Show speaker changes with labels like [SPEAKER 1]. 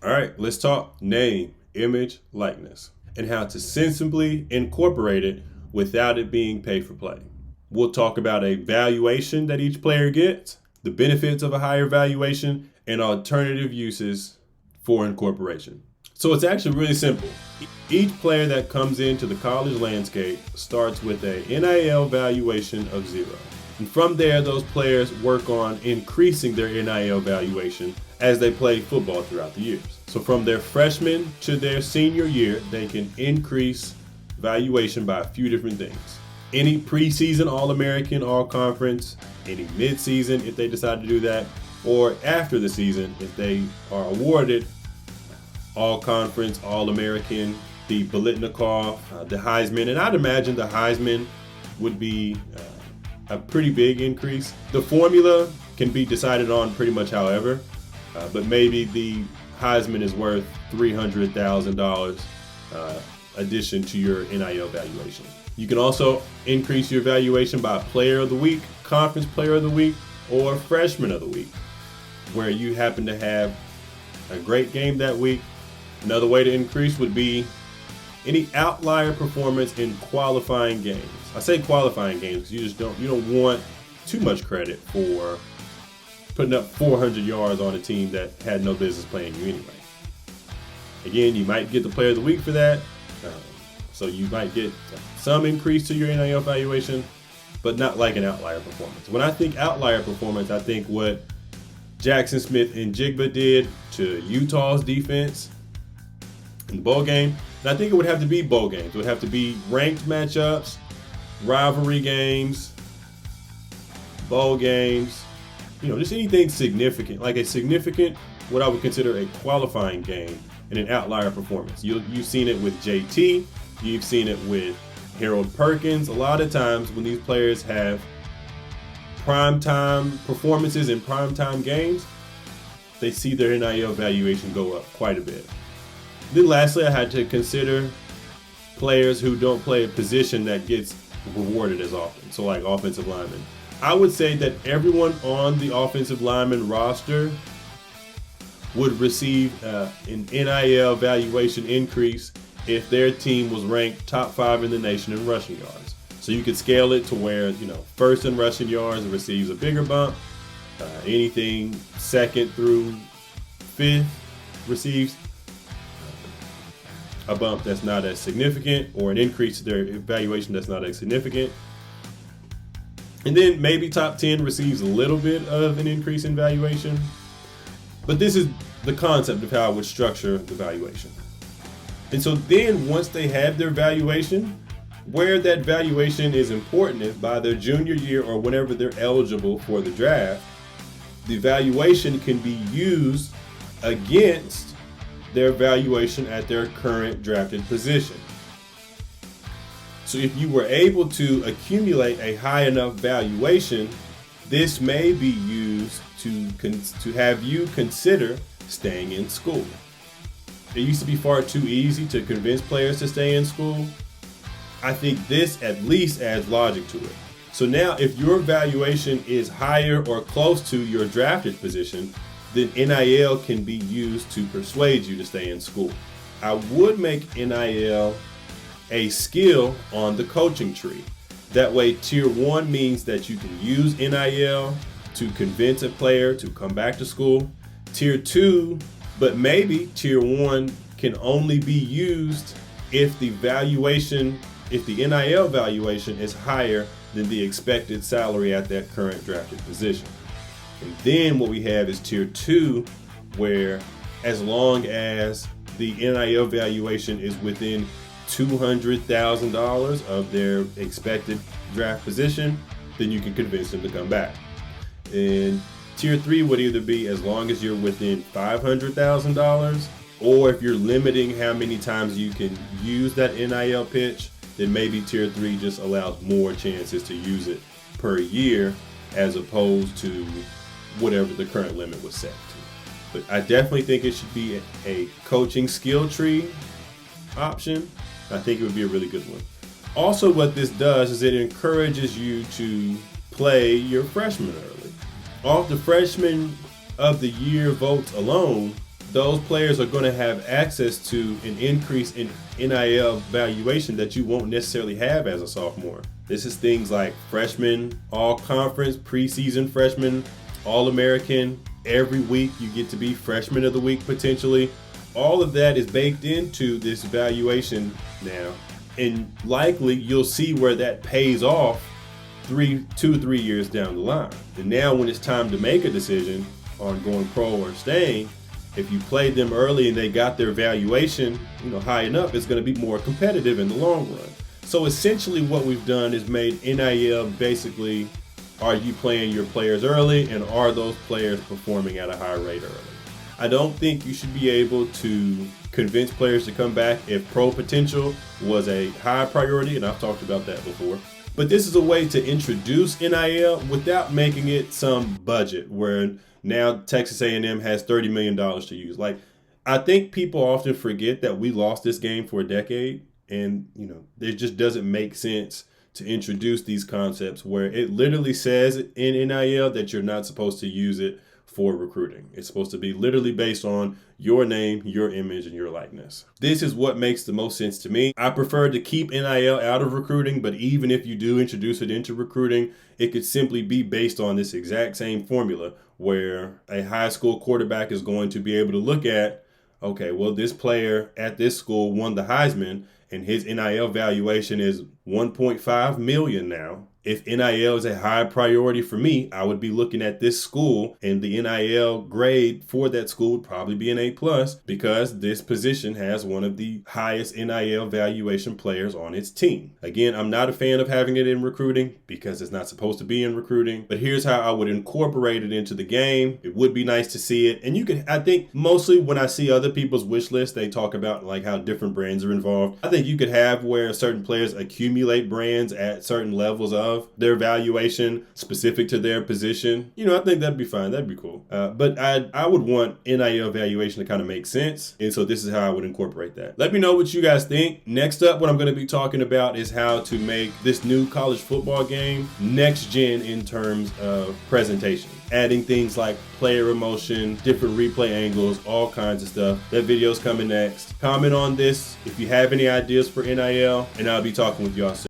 [SPEAKER 1] All right, let's talk name, image, likeness, and how to sensibly incorporate it without it being pay for play. We'll talk about a valuation that each player gets, the benefits of a higher valuation, and alternative uses for incorporation. So it's actually really simple. Each player that comes into the college landscape starts with a NIL valuation of 0. And from there, those players work on increasing their NIL valuation as they play football throughout the years. So from their freshman to their senior year, they can increase valuation by a few different things. Any preseason All-American, All-Conference, any midseason if they decide to do that, or after the season if they are awarded All-Conference, All-American, the Biletnikoff, the Heisman, and I'd imagine the Heisman would be a pretty big increase. The formula can be decided on pretty much however, but maybe the Heisman is worth $300,000 addition to your NIL valuation. You can also increase your valuation by Player of the Week, Conference Player of the Week, or Freshman of the Week, where you happen to have a great game that week. Another way to increase would be any outlier performance in qualifying games. I say qualifying games because you don't want too much credit for putting up 400 yards on a team that had no business playing you anyway. Again, you might get the Player of the Week for that, so you might get some increase to your NIL valuation, but not like an outlier performance. When I think outlier performance, I think what Jackson Smith and Jigba did to Utah's defense in the bowl game. And I think it would have to be bowl games. It would have to be ranked matchups, rivalry games, bowl games, just anything significant, like a significant, what I would consider a qualifying game and an outlier performance. You've seen it with JT, you've seen it with Harold Perkins. A lot of times when these players have primetime performances in primetime games, they see their NIL valuation go up quite a bit. Then lastly, I had to consider players who don't play a position that gets rewarded as often, so like offensive linemen. I would say that everyone on the offensive lineman roster would receive an NIL valuation increase if their team was ranked top 5 in the nation in rushing yards. So you could scale it to where, first in rushing yards receives a bigger bump. Anything second through 5th receives a bump that's not as significant, or an increase to their evaluation that's not as significant. And then maybe top 10 receives a little bit of an increase in valuation. But this is the concept of how I would structure the valuation. And so then once they have their valuation, where that valuation is important is by their junior year or whenever they're eligible for the draft, the valuation can be used against their valuation at their current drafted position. So if you were able to accumulate a high enough valuation, this may be used to have you consider staying in school. It used to be far too easy to convince players to stay in school. I think this at least adds logic to it. So now if your valuation is higher or close to your drafted position, then NIL can be used to persuade you to stay in school. I would make NIL a skill on the coaching tree. That way, Tier 1 means that you can use NIL to convince a player to come back to school. Tier 2, but maybe Tier 1 can only be used if the NIL valuation is higher than the expected salary at that current drafted position. And then what we have is Tier 2, where as long as the NIL valuation is within $200,000 of their expected draft position, then you can convince them to come back. And Tier 3 would either be as long as you're within $500,000, or if you're limiting how many times you can use that NIL pitch, then maybe Tier 3 just allows more chances to use it per year as opposed to whatever the current limit was set to. But I definitely think it should be a coaching skill tree option. I think it would be a really good one. Also, what this does is it encourages you to play your freshmen early. Off the freshman of the year votes alone, those players are going to have access to an increase in NIL valuation that you won't necessarily have as a sophomore. This is things like freshman, all-conference, preseason freshman, all-American. Every week you get to be freshman of the week potentially. All of that is baked into this valuation now. And likely you'll see where that pays off 2 to 3 years down the line. And now when it's time to make a decision on going pro or staying, if you played them early and they got their valuation, high enough, it's going to be more competitive in the long run. So essentially what we've done is made NIL basically, are you playing your players early, and are those players performing at a high rate early? I don't think you should be able to convince players to come back if pro potential was a high priority, and I've talked about that before. But this is a way to introduce NIL without making it some budget where now Texas A&M has $30 million to use. Like, I think people often forget that we lost this game for a decade, and it just doesn't make sense to introduce these concepts where it literally says in NIL that you're not supposed to use it for recruiting. It's supposed to be literally based on your name, your image, and your likeness. This is what makes the most sense to me. I prefer to keep NIL out of recruiting, but even if you do introduce it into recruiting, it could simply be based on this exact same formula where a high school quarterback is going to be able to look at, okay, well, this player at this school won the Heisman and his NIL valuation is 1.5 million now. If NIL is a high priority for me, I would be looking at this school, and the NIL grade for that school would probably be an A+ because this position has one of the highest NIL valuation players on its team. Again, I'm not a fan of having it in recruiting because it's not supposed to be in recruiting, but here's how I would incorporate it into the game. It would be nice to see it. And I think mostly when I see other people's wish list, they talk about like how different brands are involved. I think you could have where certain players accumulate brands at certain levels of their valuation specific to their position. I think that'd be fine. That'd be cool. But I would want NIL valuation to kind of make sense. And so this is how I would incorporate that. Let me know what you guys think. Next up, what I'm going to be talking about is how to make this new college football game next gen in terms of presentation. Adding things like player emotion, different replay angles, all kinds of stuff. That video's coming next. Comment on this if you have any ideas for NIL, and I'll be talking with y'all soon.